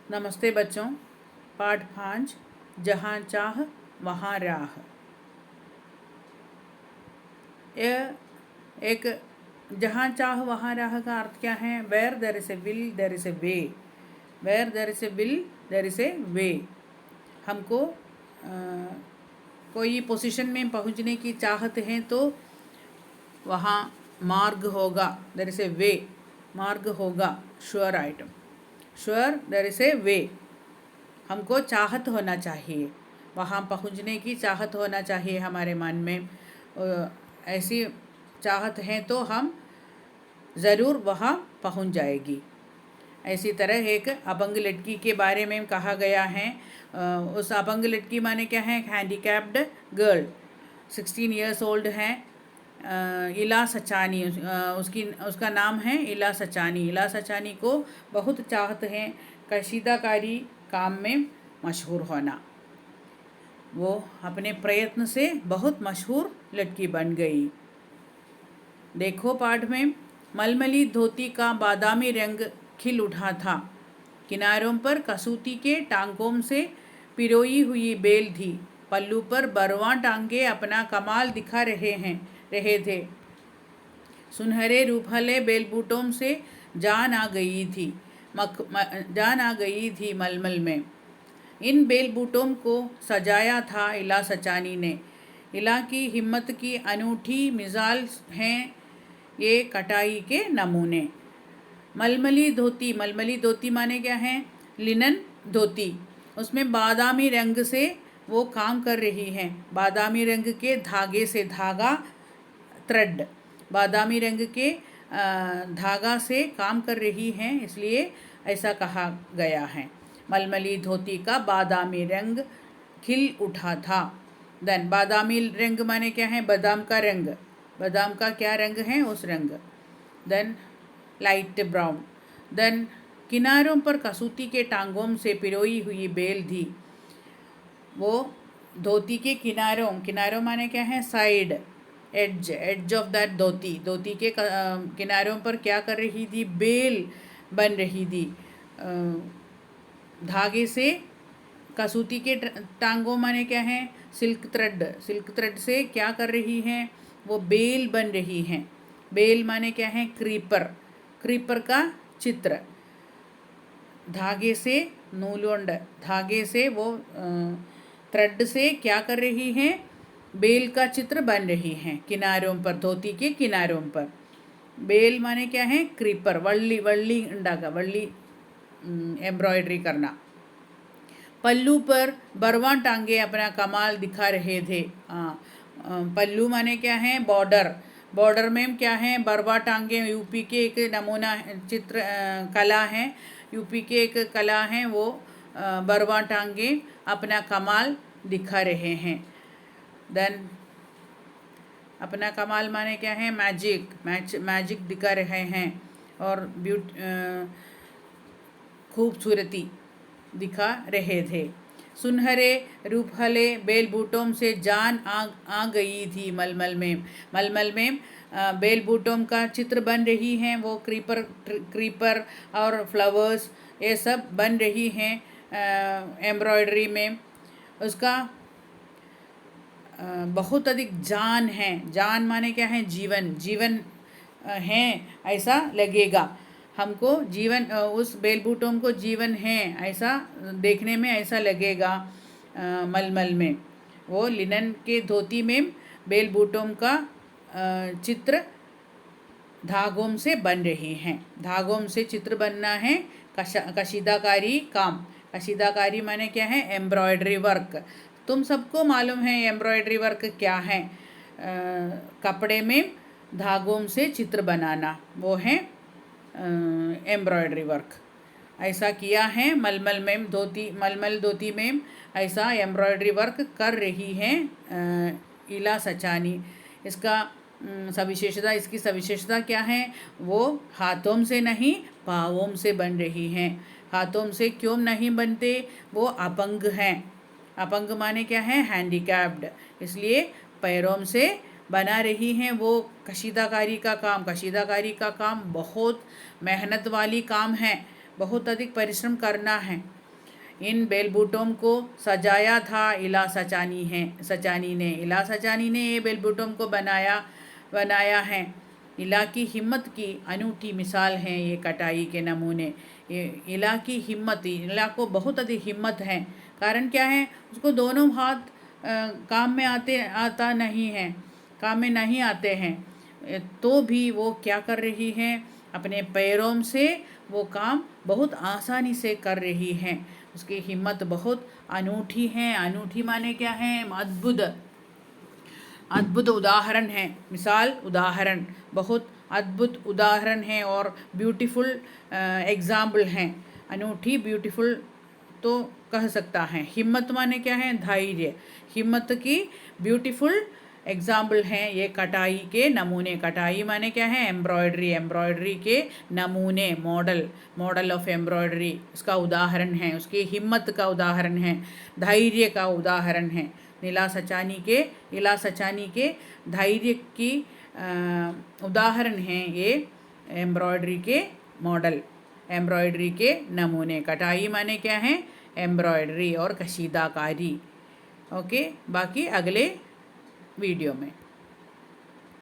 नमस्ते बच्चों। पाठ 5 जहाँ चाह वहाँ राह। यह एक जहाँ चाह वहाँ राह का अर्थ क्या है? Where there is a will there is a way. Where there is a will there is a way. हमको कोई पोजीशन में पहुँचने की चाहत है तो वहाँ मार्ग होगा। देयर इज ए वे, मार्ग होगा। Sure item, sure there is a way. हमको चाहत होना चाहिए, वहाँ पहुँचने की चाहत होना चाहिए हमारे मन में। ऐसी चाहत है तो हम ज़रूर वहाँ पहुँच जाएगी। ऐसी तरह एक अपंग लड़की के बारे में कहा गया है। उस अपंग लड़की माने क्या है? हैंडीकैप्ड गर्ल, 16 इयर्स ओल्ड है। इला सचानी उसका नाम है इला सचानी। इला सचानी को बहुत चाहत है कशीदाकारी काम में मशहूर होना। वो अपने प्रयत्न से बहुत मशहूर लड़की बन गई। देखो पाठ में, मलमली धोती का बादामी रंग खिल उठा था। किनारों पर कसूती के टांगों से पिरोई हुई बेल थी। पल्लू पर बरवां टांगे अपना कमाल दिखा रहे थे। सुनहरे रूपहले बेलबूटों से जान आ गई थी मलमल में। इन बेलबूटों को सजाया था इला सचानी ने। इला की हिम्मत की अनूठी मिसाल हैं ये कटाई के नमूने। मलमली धोती माने क्या है? लिनन धोती। उसमें बादामी रंग से वो काम कर रही हैं। बादामी रंग के धागे से, धागा थ्रेड, बादामी रंग के धागा से काम कर रही हैं, इसलिए ऐसा कहा गया है। मलमली धोती का बादामी रंग खिल उठा था। देन बादामी रंग माने क्या है? बादाम का रंग। बादाम का क्या रंग है? उस रंग। Then light brown. देन किनारों पर कसूती के टांगों से पिरोई हुई बेल थी। वो धोती के किनारों माने क्या है? साइड, एज ऑफ दैट धोती के किनारों पर क्या कर रही थी? बेल बन रही थी धागे से। कसूती के टांगों माने क्या है? सिल्क थ्रेड से क्या कर रही हैं? वो बेल बन रही हैं। बेल माने क्या है? क्रीपर का चित्र। धागे से नूलोंड, धागे से वो थ्रेड से क्या कर रही हैं? बेल का चित्र बन रही हैं किनारों पर, धोती के किनारों पर। बेल माने क्या है? क्रीपर, वल्ली एम्ब्रॉयडरी करना। पल्लू पर बरवा टांगे अपना कमाल दिखा रहे थे। पल्लू माने क्या है? बॉर्डर में क्या है? बरवा टांगे यूपी के एक नमूना चित्र कला है। यूपी के एक कला है वो। बरवा टांगे अपना कमाल दिखा रहे हैं। देन अपना कमाल माने क्या है? मैजिक दिखा रहे हैं और खूबसूरती दिखा रहे थे। सुनहरे रूपहले बेलबूटों से जान आ गई थी मलमल में बेलबूटों का चित्र बन रही हैं। वो क्रीपर और फ्लावर्स ये सब बन रही हैं एम्ब्रॉयडरी में। उसका बहुत अधिक जान है। जान माने क्या है? जीवन है ऐसा लगेगा हमको। जीवन, उस बेलबूटों को जीवन है ऐसा देखने में ऐसा लगेगा मलमल में। वो लिनन के धोती में बेलबूटों का चित्र धागों से बन रही हैं। धागों से चित्र बनना है कशीदाकारी काम। कशीदाकारी माने क्या है? Embroidery work. तुम सबको मालूम है एम्ब्रॉयडरी वर्क क्या है? कपड़े में धागों से चित्र बनाना, वो है एम्ब्रॉयडरी वर्क। ऐसा किया है मलमल धोती में ऐसा एम्ब्रॉयडरी वर्क कर रही हैं इला सचानी। इसकी सविशेषता क्या है? वो हाथों से नहीं पाँवों से बन रही हैं। हाथों से क्यों नहीं बनते? वो अपंग हैं। अपंग माने क्या है? हैंडीकैप्ड, इसलिए पैरों से बना रही हैं वो कशीदाकारी का काम बहुत मेहनत वाली काम है। बहुत अधिक परिश्रम करना है। इन बेल बूटों को सजाया था इला सचानी ने। इला सचानी ने ये बेल बूटों को बनाया है। इला की हिम्मत की अनूठी मिसाल हैं ये कटाई के नमूने। ये इला की हिम्मत, इला को बहुत अधिक हिम्मत है। कारण क्या है? उसको दोनों हाथ काम में आता नहीं है, काम में नहीं आते हैं, तो भी वो क्या कर रही हैं? अपने पैरों से वो काम बहुत आसानी से कर रही हैं। उसकी हिम्मत बहुत अनूठी है। अनूठी माने क्या है? अद्भुत, अद्भुत उदाहरण है। मिसाल, उदाहरण, बहुत अद्भुत उदाहरण है और ब्यूटीफुल एग्जाम्पल हैं। अनूठी, ब्यूटीफुल तो कह सकता है। हिम्मत माने क्या है? धैर्य। हिम्मत की ब्यूटीफुल एग्जाम्पल हैं ये कटाई के नमूने। कटाई माने क्या है? एम्ब्रॉयडरी। एम्ब्रॉयडरी के नमूने, मॉडल ऑफ एम्ब्रॉयडरी उसका उदाहरण है, उसकी हिम्मत का उदाहरण है, धैर्य का उदाहरण है। इला सचानी के धैर्य की उदाहरण हैं ये एम्ब्रॉयडरी के मॉडल, एम्ब्रॉयडरी के नमूने। कटाई माने क्या है? एम्ब्रॉयडरी और कशीदाकारी। ओके, बाकी अगले वीडियो में।